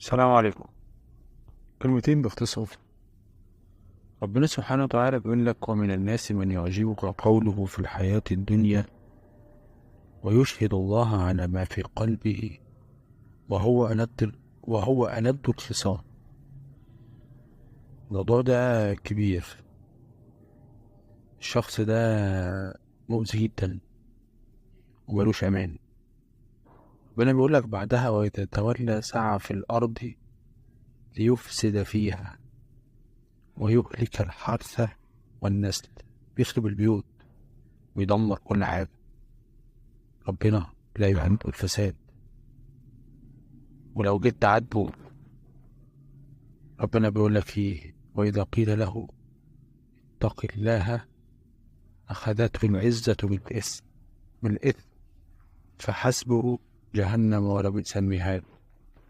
السلام عليكم. كلمتين باختصار. ربنا سبحانه وتعالى بيقول لك: ومن الناس من يعجبك قوله في الحياة الدنيا ويشهد الله على ما في قلبه وهو ألد الخصام. الموضوع ده كبير. الشخص ده مؤذي جدا وملوش أمان. ربنا بيقول لك بعدها: ويتولى سعى في الأرض ليفسد فيها ويهلك الحرث والنسل. بيخرب البيوت ويدمر كل حاجة. ربنا لا يحب الفساد، ولو جيت تعاتبه ربنا بيقول لك ايه: وإذا قيل له اتق الله أخذته العزة بالإثم فحسبه جهنم ولبئس المهاد.